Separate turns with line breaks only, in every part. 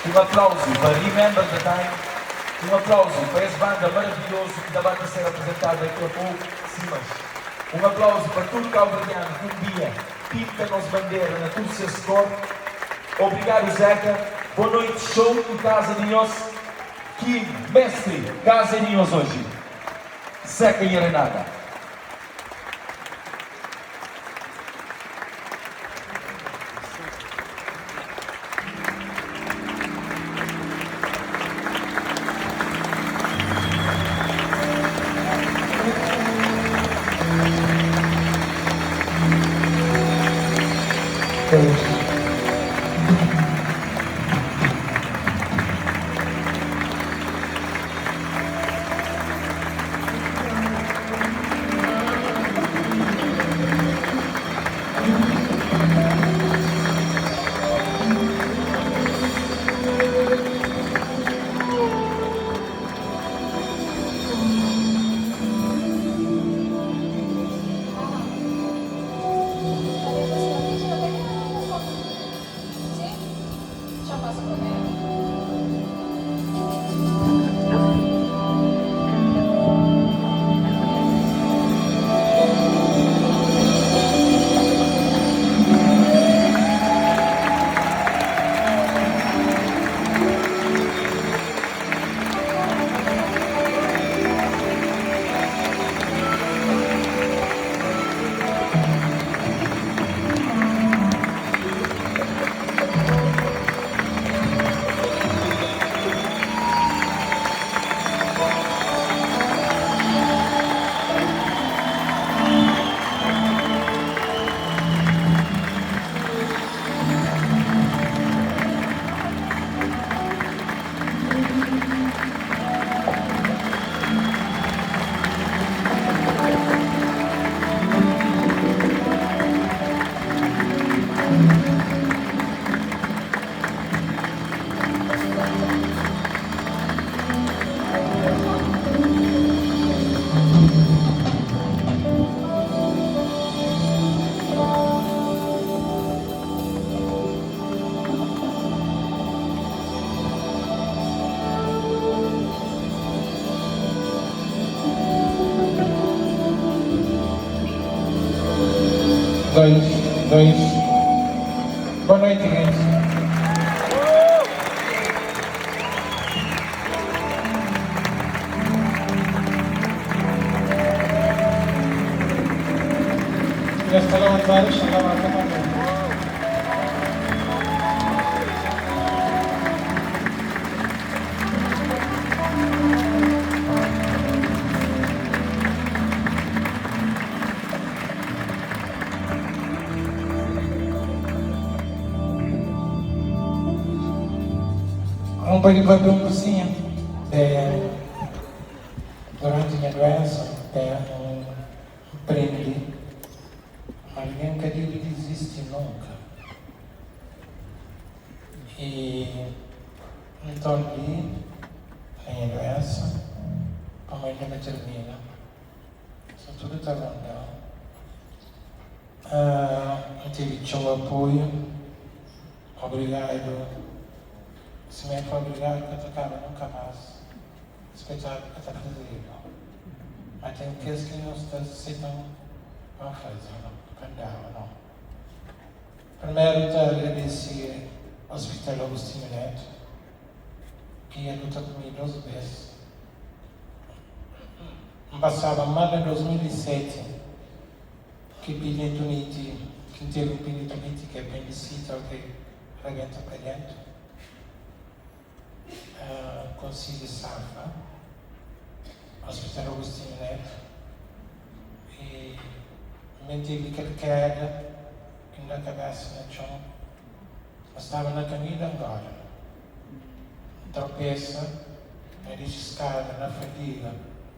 Um aplauso para Remember the Time. Um aplauso para esse banda maravilhoso que ainda vai ser apresentado daqui a pouco, Simas. Um aplauso para tudo calvariano que um dia pinta-nos bandeira na Túcia Score. Obrigado, Zeca. Boa noite, show em casa de nós. Que mestre, casa de nós hoje. Zeca e Renata.
Dois. Boa noite, gente. Ya está levantado, ya la marca también. Um país vai para um cozinha durante a minha doença prendi, mas ninguém quer desistir nunca. E então ali, a minha doença, a mãe nunca termina. Isso tudo está legal. Tive seu apoio, obrigado. Se me for obrigado, que eu tocava nunca mais. Espetáculo que está fazendo. Mas tem coisas que não aceitam vão fazer, não cantar, não. Primeiro, eu agradecer ao Hospital Agostinho Neto, que ia lutar comigo 12 vezes. Passava mal em 2007, que peritonitis, que teve peritonitis, que é apendicite, que arrebenta para dentro. Consegui safra, Hospital Agostinho Neto, e me tive aquela queda na cabeça, no chão. Estava na caminho agora, tropeça, me escada na fadiga,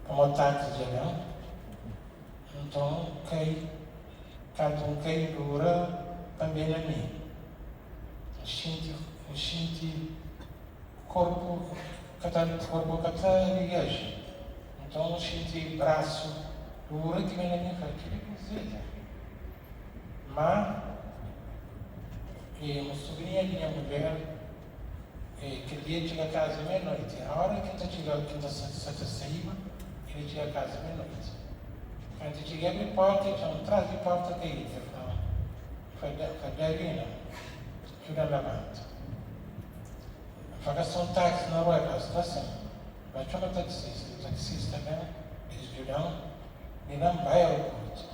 com um ataque de avião. Então, cada dura também na mim. Senti corpo catarias. Então senti braço duro que vem na minha frente. Mas uma sobrinha de minha mulher que dia chega a casa meia-noite. A hora que está chegando, que está saindo, ele chega a casa meia-noite. Quando cheguei a minha porta, então, traz de porta caída. Catarina, ajuda a levanta. Faz um táxi na rua, para a estação. Vai chamar taxista. O taxista, né? Eles ajudam. E não vai ao aeroporto.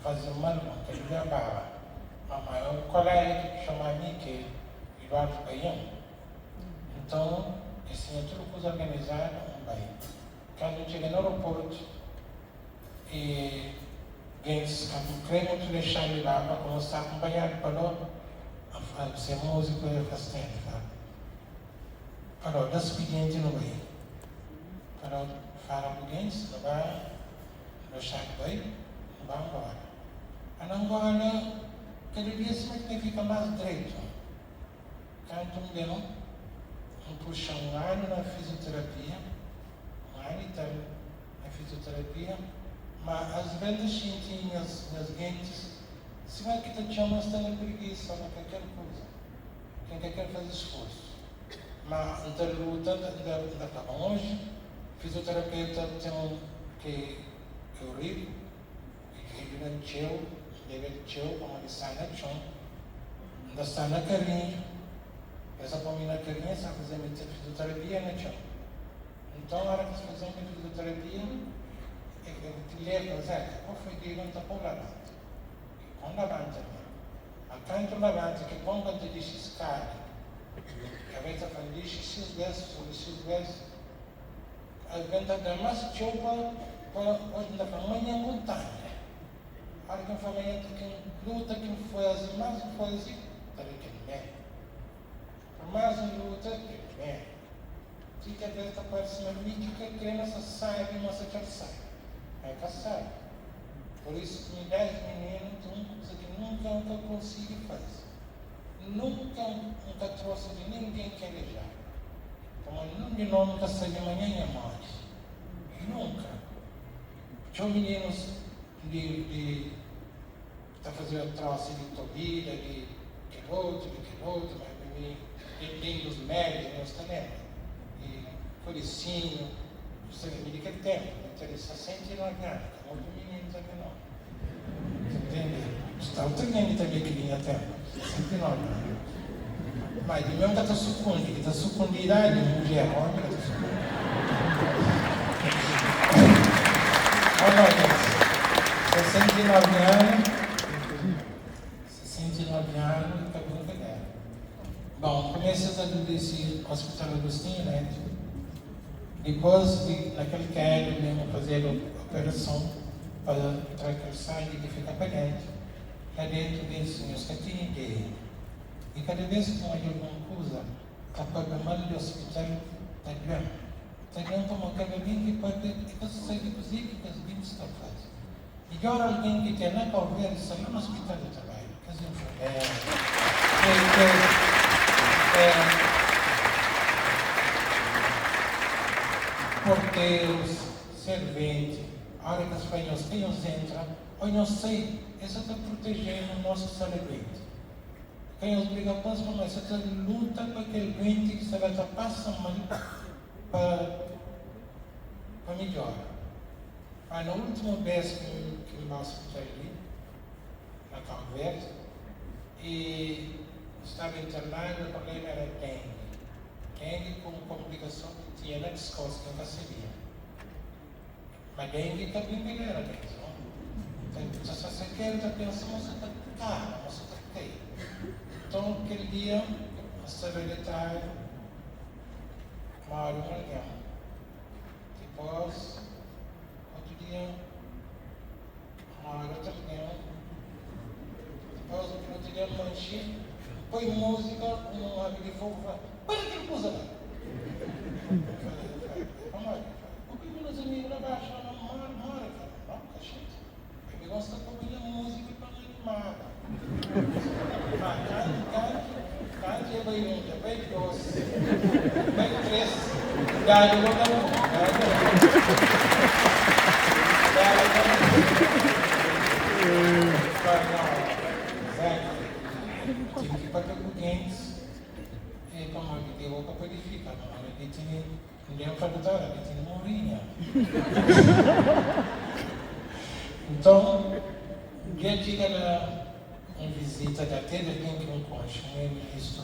Fazer uma mão, que ele levava. Mas o colega que chama a mim, que é Eduardo Baião. Então, assim, é tudo coisa organizada, um bem. Quando eu cheguei no aeroporto, e creio muito deixar ele lá para começar a acompanhar para ser músico e fazer para o despediente no meio. Para falar com alguém, não vai deixar bem, não vai embora. A Angola, cada dia se fica mais direito. Quando me deu puxar um ano na fisioterapia, um ano e tal na fisioterapia, mas às vezes senti minhas gentes, se vai que te chamas, está na preguiça, não quer coisa, quem quer fazer esforço. Mas a luta ainda acaba hoje, fisioterapeuta tem que eu rico, que ele não tchau, deve tchau, como ele sai na chão, ainda está na carinho. Essa família criança fazer fisioterapia na chão. Então, na hora que fazemos fisioterapia, eu lembro, qual foi que não está por levanta? Com levanta, a canto levanta, que quando você diz escada, a vez a família diz X vezes, a venda da mais chuva, hoje na família montanha. A hora que a família luta, quem faz, mais faz, está bem. Mas em luta, fica desta próxima mítica que a criança sai de uma certa sai. É caçar. Por isso, me 10 meninos, uma coisa que nunca consigo fazer. Nunca trouxe de ninguém que elejar. Como nenhum de nós nunca sai de manhã e à noite. Nunca. Tinha meninos de fazer troça de tobida, de que outro, mas tem dos médios, meus talentos, e Coricinho, você me diz que tempo, ele 69 anos, como outro menino aqui não. Você entende? Está outro menino também que vinha tempo, 69 anos. Mas de mesmo que está sucundido, que está sucundida de mulher, homem que está sucundido. Olha, gente, 69 anos, acabou de pegar. Bom, comecei a desse Hospital Agostinho, né? Depois, naquele quero mesmo fazer a operação para tirar aquele sangue que fica para dentro. Lá dentro desse meus catinhos dele. E cada vez que eu olho alguma coisa, a programação do hospital está grande. Está grande como aquela linha que pode sair de cozinha que as vinhas estão fazendo. E agora alguém que tem na conversa, lá no hospital de trabalho, que as enfermeiras, porteiros, serventes, a hora que os espanhóis entram, eu não sei, isso está protegendo o nosso salamento. Quem os obrigações para nós, essa luta para aquele doente que se vai passar mal para melhorar. Mas na última vez que nós estamos ali, na conversa, e estava internado, o problema era dengue. Dengue como complicação que tinha na descosta, que eu não sabia. Mas dengue também melhora a questão. Então, se você quer, está pensando, você está caro, você está feio. Então, aquele dia, a secretária, uma hora uma reunião. Depois, outro dia, uma hora outra reunião. Depois, outro dia, uma enchida. Põe música, um amigo de fogo fala, põe aquela coisa lá. Vamos lá. O que meus amigos lá baixo, mora, não, cachete. Ele gosta de ouvir a música para animar. Cante, vai doce, vai três, dá-lhe o nome, para português, como que tem boca para edificar, mas ele tinha, não deu para lutar, ele tinha morinha. Então, dia chega lá, uma visita da teve quem que me conhece, o ministro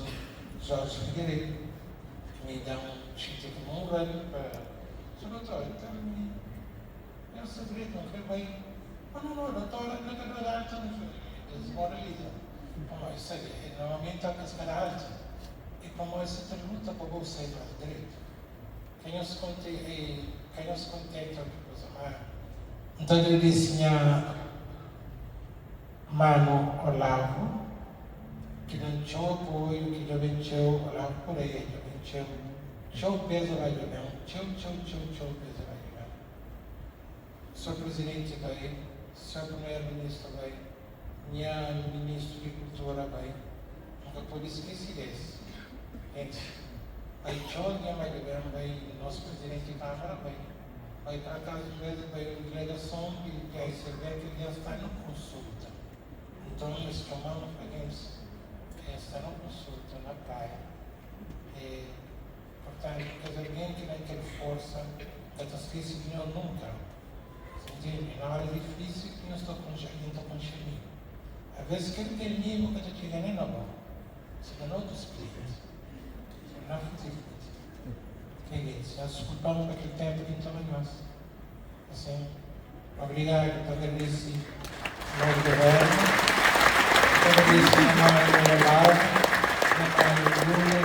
Jorge Figueiredo, me dá um chute que não vai para. Sou doutor, então, eu sou direito, não foi bem. Não, doutor, não é doutor, então, desmoraliza. Como isso aí, normalmente a cascara alta, e como essa pergunta para você para direito. Quem os contei, que coisa mais. Então ele disse, Mano Olavo, que não tinha apoio, que já venceu Olavo por aí, já venceu, tinha peso lá de mim, tinha peso lá de mim. Sou presidente vai, sou primeiro-ministro vai, minha ministro de cultura vai, nunca pode esquecer desse. Gente, vai tinha mais de mim, vai, nosso presidente de Câmara vai para casa de vezes, vai uma delegação que aí você vê que ele está no consulta. Então, nós chamamos para eles está no consulta, na praia. E, portanto, porque alguém que não tem força, não esquece de nós nunca. Você entende? Na hora difícil, que nós estamos com cheio. Às vezes, que ele tem nível que a gente nem na mão. Você não outros clientes. Você não funciona. Que é isso? Nós desculpamos por aquele tempo que estamos nós. Assim, obrigado por agradecer o nosso governo. Agradecer a Maria Olavo, a Maria Lula,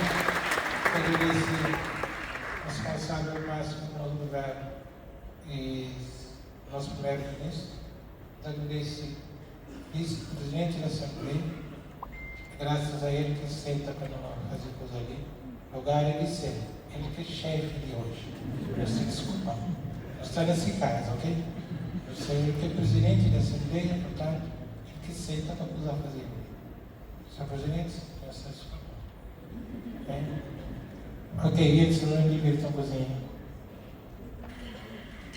agradecer o responsável máximo do nosso governo e o nosso primeiro-ministro, agradecer o vice-presidente da Assembleia, graças a ele que senta para não fazer coisa ali, lugar ele senta, ele que é chefe de hoje, eu se desculpa, nós estamos nesse caso, ok? Eu sei ele que é presidente da Assembleia, portanto, ele que senta para poder fazer. Senhor Presidente, eu se desculpa. Ok, eles não divirtam cozinha.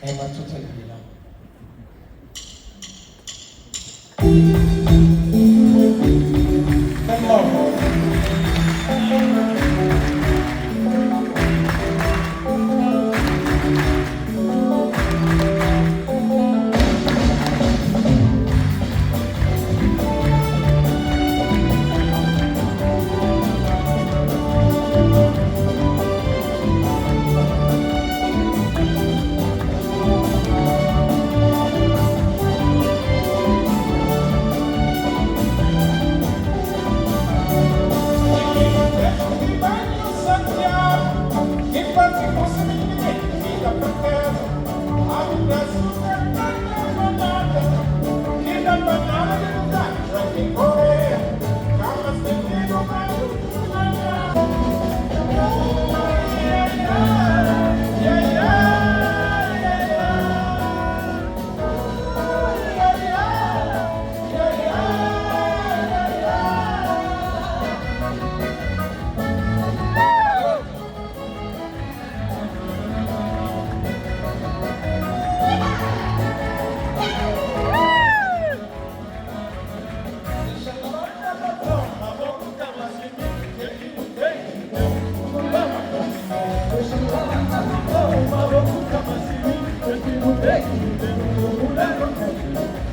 É uma tutoria.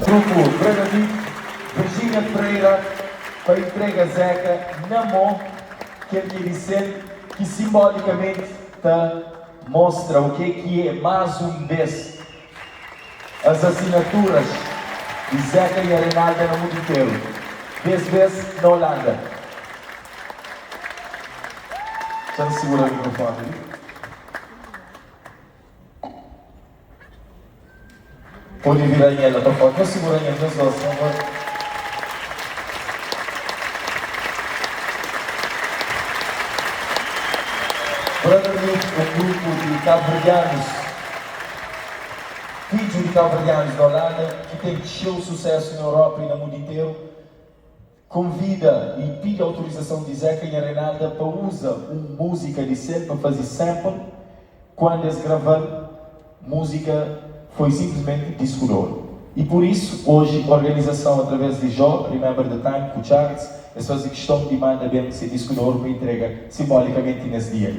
Grupo Bragantino, Virgínia Pereira, para entrega Zeca na mão, que ele quer dizer que simbolicamente mostra o que é mais um vez as assinaturas de Zeca e a Renalda no mundo inteiro, 10 vezes na Holanda. Já me segura o microfone. Pode virar em ela, tá falando. Não segura em ela, por favor. Brotherhood, um grupo de cabo-verdianos, filhos de cabo-verdianos da Holanda, que tem cheio sucesso na Europa e no mundo inteiro, convida e pede autorização de Zeca e a Renalda para usar uma música de sempre, para fazer sample, quando eles gravam música foi simplesmente disco de ouro. E por isso, hoje, a organização, através de Jó, Remember the Time, com Charles eles fazem questão de mandar bem esse disco de ouro para entrega simbolicamente nesse dia.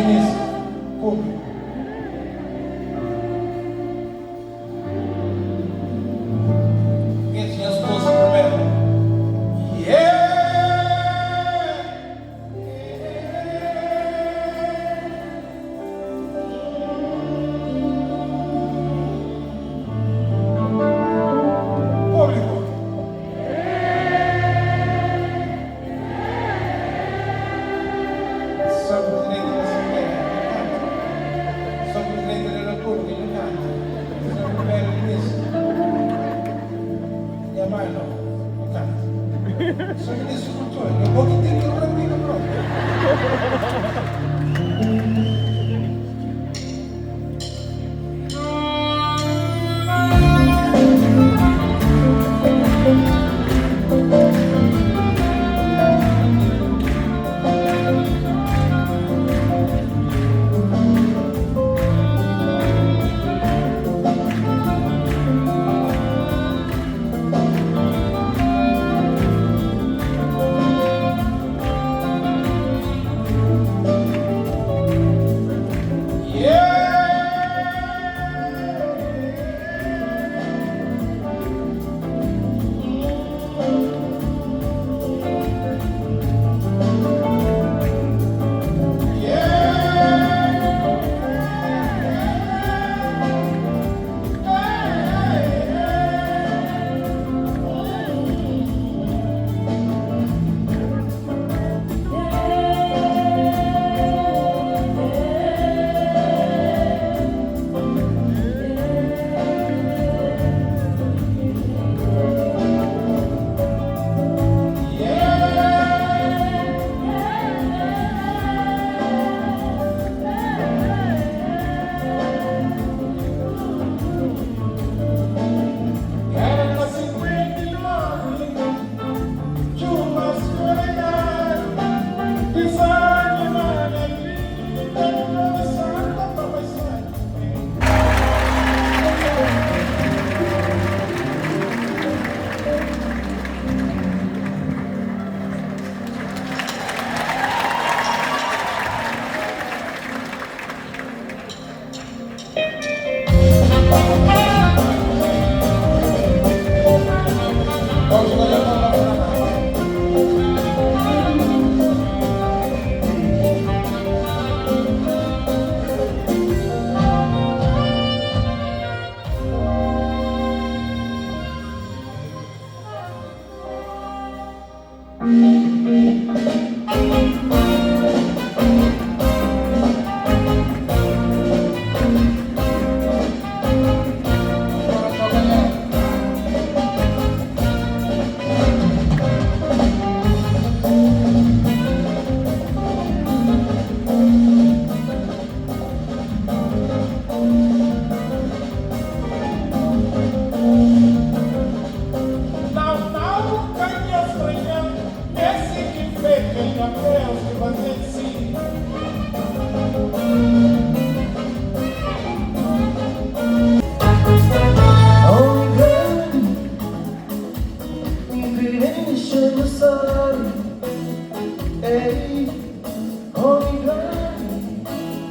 Ministro, público. Quem tinha as coisas primeiro? Público. Sobre o direito da Assembleia, sobre o direito da República, ele canta. Sobre o primeiro-ministro, minha mãe não canta. Sobre o ministro da Cultura, eu vou que ter que ir para mim, pronto.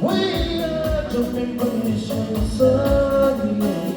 We are to be punished, sorry.